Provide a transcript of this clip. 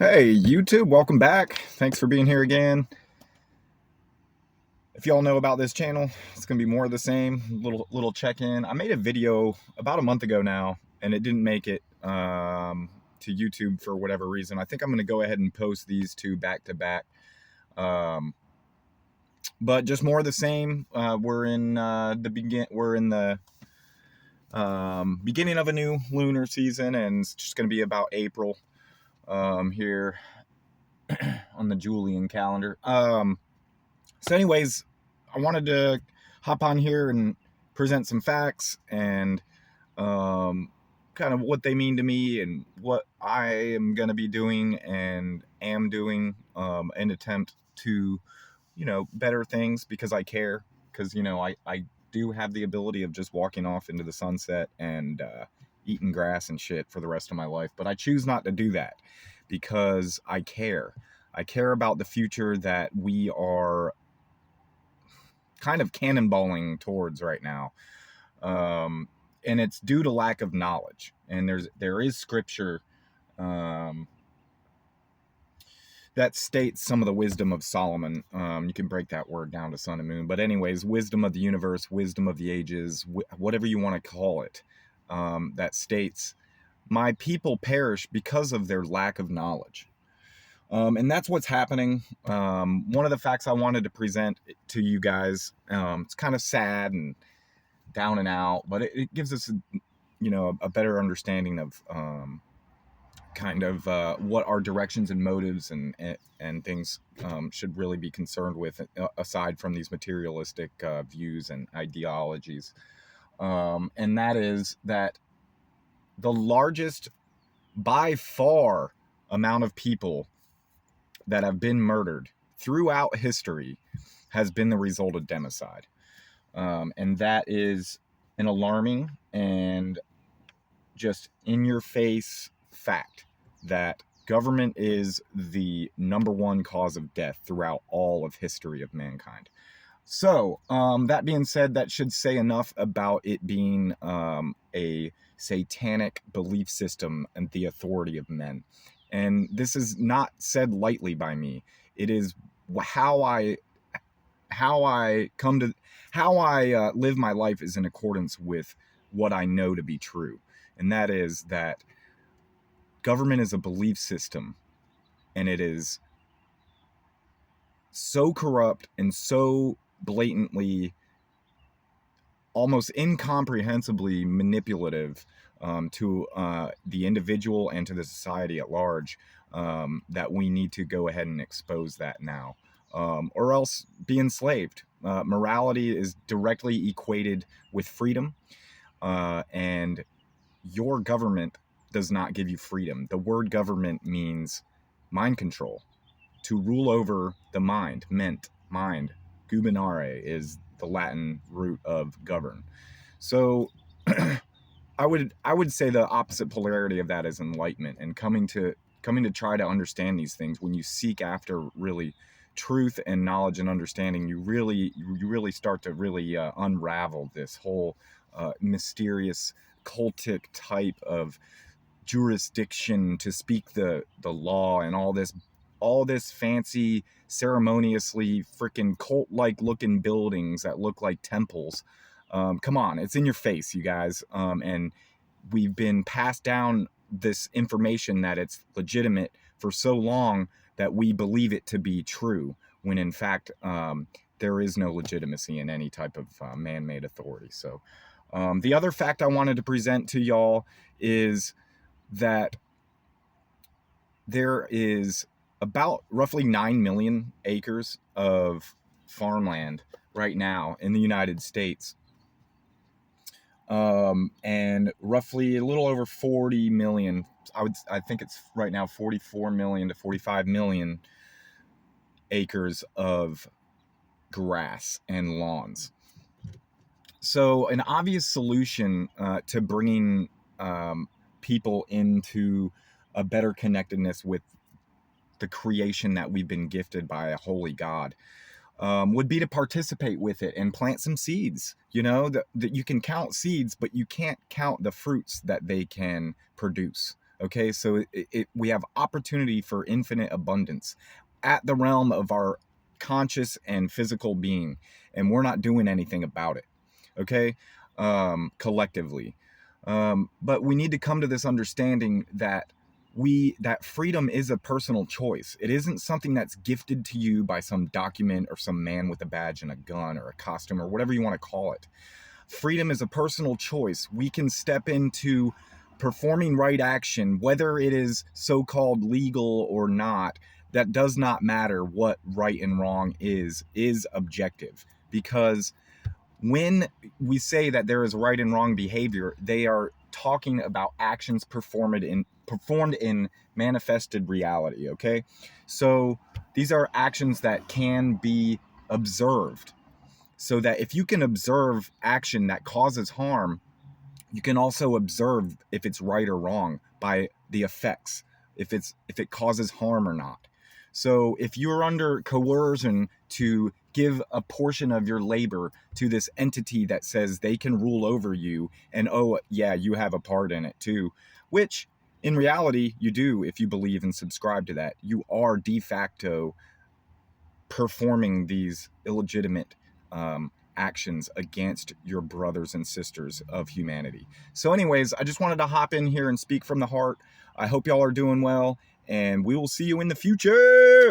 Hey, YouTube, welcome back. Thanks for being here again. If y'all know about this channel, it's going to be more of the same, little check-in. I made a video about a month ago now, and it didn't make it to YouTube for whatever reason. I think I'm going to go ahead and post these two back to back. But just more of the same. We're in the beginning of a new lunar season, and it's just going to be about April here on the Julian calendar. So anyways, I wanted to hop on here and present some facts and kind of what they mean to me and what I am going to be doing and am doing in attempt to, better things because I care. Because, I do have the ability of just walking off into the sunset and eating grass and shit for the rest of my life. But I choose not to do that because I care. I care about the future that we are kind of cannonballing towards right now. And it's due to lack of knowledge. And there is scripture that states some of the wisdom of Solomon. You can break that word down to sun and moon. But anyways, wisdom of the universe, wisdom of the ages, whatever you want to call it, that states, my people perish because of their lack of knowledge. And that's what's happening. One of the facts I wanted to present to you guys, it's kind of sad and down and out, but it gives us, a better understanding of what our directions and motives and things should really be concerned with, aside from these materialistic views and ideologies. And that is that the largest, by far, amount of people that have been murdered throughout history has been the result of democide. And that is an alarming and just in-your-face fact that government is the number one cause of death throughout all of history of mankind. So, that being said, that should say enough about it being a satanic belief system and the authority of men. And this is not said lightly by me. It is how I live my life is in accordance with what I know to be true. And that is that government is a belief system, and it is so corrupt and so blatantly, almost incomprehensibly manipulative to the individual and to the society at large, that we need to go ahead and expose that now, or else be enslaved. Morality is directly equated with freedom, and your government does not give you freedom. The word government means mind control, to rule over the mind. Mind. Gubernare is the Latin root of govern. So I would say the opposite polarity of that is enlightenment and coming to try to understand these things. When you seek after really truth and knowledge and understanding, you really start to really unravel this whole mysterious cultic type of jurisdiction to speak the law and all this fancy, ceremoniously freaking cult-like looking buildings that look like temples. Come on, it's in your face, you guys. And we've been passed down this information that it's legitimate for so long that we believe it to be true, when in fact there is no legitimacy in any type of man-made authority. So the other fact I wanted to present to y'all is that there is about roughly 9 million acres of farmland right now in the United States. And roughly a little over 40 million, I think it's right now 44 million to 45 million acres of grass and lawns. So an obvious solution to bringing people into a better connectedness with the creation that we've been gifted by a holy God would be to participate with it and plant some seeds. That you can count seeds, but you can't count the fruits that they can produce. Okay, so we have opportunity for infinite abundance at the realm of our conscious and physical being, and we're not doing anything about it. Okay, collectively, but we need to come to this understanding that that freedom is a personal choice. It isn't something that's gifted to you by some document or some man with a badge and a gun or a costume or whatever you want to call it. Freedom is a personal choice. We can step into performing right action, whether it is so-called legal or not. That does not matter. What right and wrong is objective, because when we say that there is right and wrong behavior, they are talking about actions performed in manifested reality. Okay, so these are actions that can be observed, so that if you can observe action that causes harm, you can also observe if it's right or wrong by the effects, if it causes harm or not. So if you're under coercion to give a portion of your labor to this entity that says they can rule over you, and oh yeah, you have a part in it too, which in reality you do. If you believe and subscribe to that, you are de facto performing these illegitimate actions against your brothers and sisters of humanity. So anyways, I just wanted to hop in here and speak from the heart. I hope y'all are doing well, and we will see you in the future.